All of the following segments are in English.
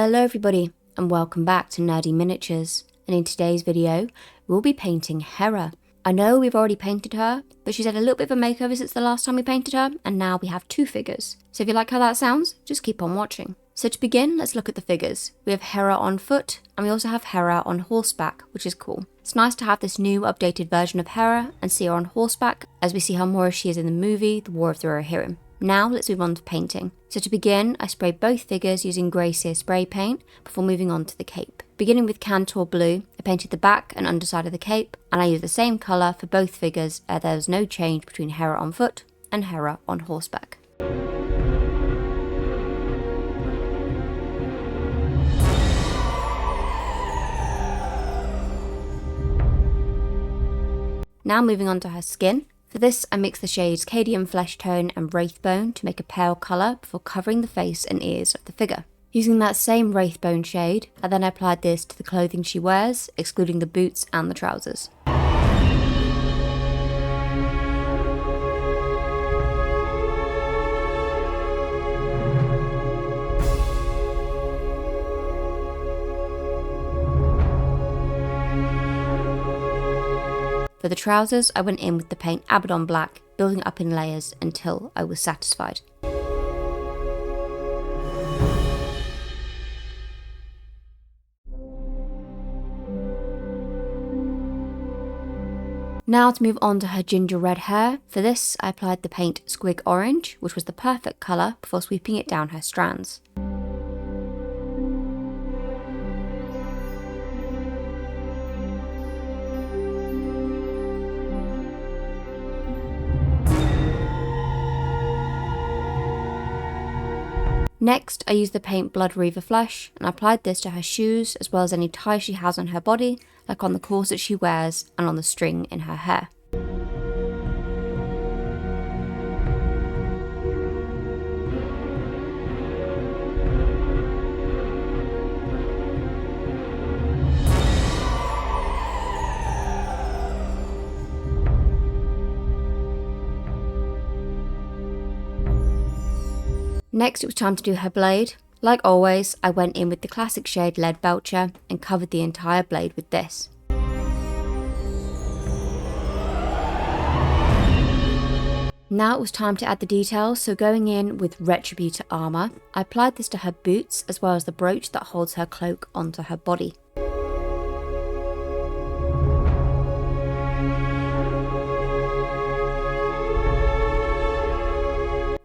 Hello everybody and welcome back to Nerdy Miniatures, and in today's video we'll be painting Hera. I know we've already painted her, but she's had a little bit of a makeover since the last time we painted her, and now we have two figures. So if you like how that sounds, just keep on watching. So to begin, let's look at the figures. We have Hera on foot, and we also have Hera on horseback, which is cool. It's nice to have this new updated version of Hera and see her on horseback, as we see how more as she is in the movie, The War of the Rohirrim. Now let's move on to painting. So to begin, I sprayed both figures using grey sear spray paint before moving on to the cape. Beginning with Kantor Blue, I painted the back and underside of the cape, and I used the same colour for both figures as there was no change between Hera on foot and Hera on horseback. Now moving on to her skin. For this, I mixed the shades Guilliman Flesh tone and Wraithbone to make a pale colour before covering the face and ears of the figure. Using that same Wraithbone shade, I then applied this to the clothing she wears, excluding the boots and the trousers. For the trousers, I went in with the paint Abaddon Black, building up in layers until I was satisfied. Now to move on to her ginger red hair. For this, I applied the paint Squig Orange, which was the perfect colour, before sweeping it down her strands. Next, I used the paint Blood Reaver Flesh and applied this to her shoes as well as any ties she has on her body, like on the corset she wears and on the string in her hair. Next, it was time to do her blade. Like always, I went in with the classic shade Leadbelcher and covered the entire blade with this. Now it was time to add the details, so going in with Retributor Armour, I applied this to her boots as well as the brooch that holds her cloak onto her body.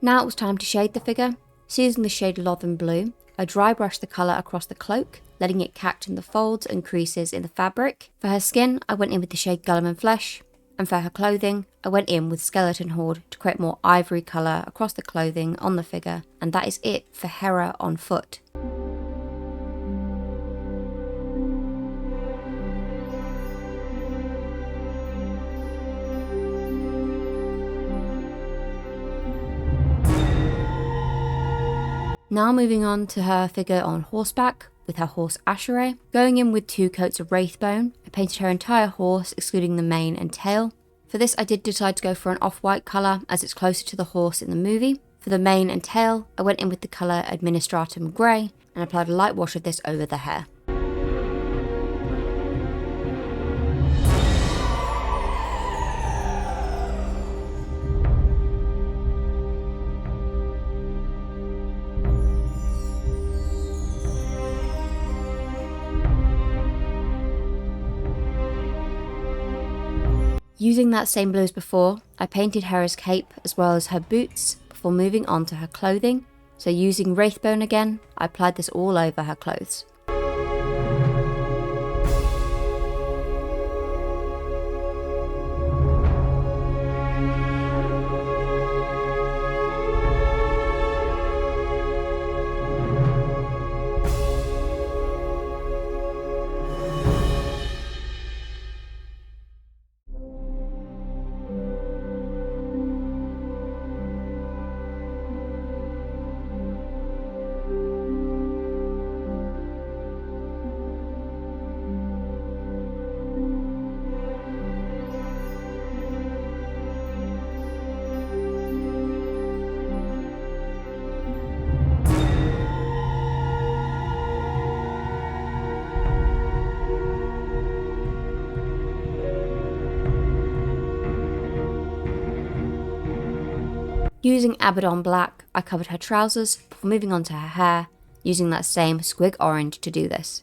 Now it was time to shade the figure. So using the shade Lothern Blue, I dry brushed the colour across the cloak, letting it catch in the folds and creases in the fabric. For her skin, I went in with the shade Guilliman Flesh, and for her clothing, I went in with Skeleton Horde to create more ivory colour across the clothing on the figure, and that is it for Hera on foot. Now moving on to her figure on horseback with her horse Asheray. Going in with 2 coats of Wraithbone, I painted her entire horse excluding the mane and tail. For this I did decide to go for an off-white colour as it's closer to the horse in the movie. For the mane and tail, I went in with the colour Administratum Grey and applied a light wash of this over the hair. Using that same blue as before, I painted Hera's cape as well as her boots before moving on to her clothing. So using Wraithbone again, I applied this all over her clothes. Using Abaddon Black, I covered her trousers before moving on to her hair, using that same Squig Orange to do this.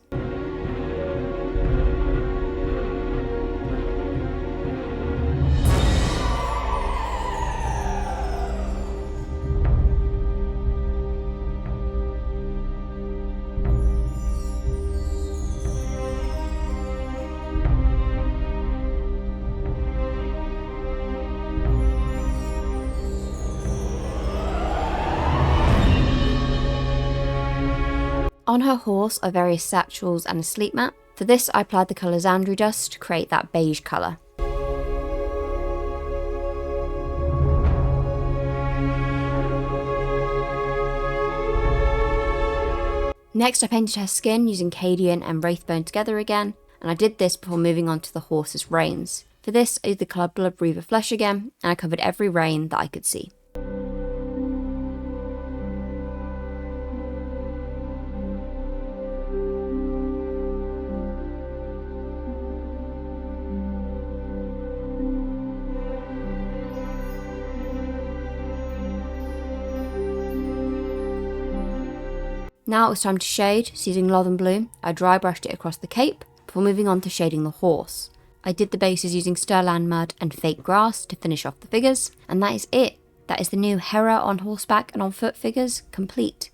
On her horse are various satchels and a sleep mat. For this I applied the colour Zandri Dist to create that beige colour. Next I painted her skin using Cadian and Wraithbone together again, and I did this before moving on to the horse's reins. For this I used the colour Retributor Flesh again, and I covered every rein that I could see. Now it was time to shade, so using Nuln Blue, I dry brushed it across the cape before moving on to shading the horse. I did the bases using Stirland Mud and Fake Grass to finish off the figures, and that is it. That is the new Hera on horseback and on foot figures complete.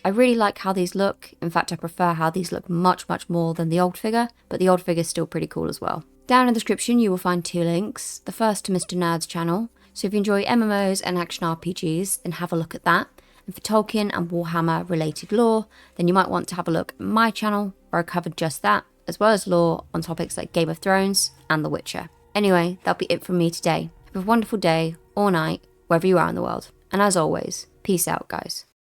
I really like how these look. In fact, I prefer how these look much more than the old figure, but the old figure is still pretty cool as well. Down in the description you will find 2 links. The first to Mr. Nerd's channel, so if you enjoy MMOs and action RPGs, then have a look at that. And for Tolkien and Warhammer related lore, then you might want to have a look at my channel, where I covered just that, as well as lore on topics like Game of Thrones and The Witcher. Anyway, that'll be it from me today. Have a wonderful day or night, wherever you are in the world. And as always, peace out, guys.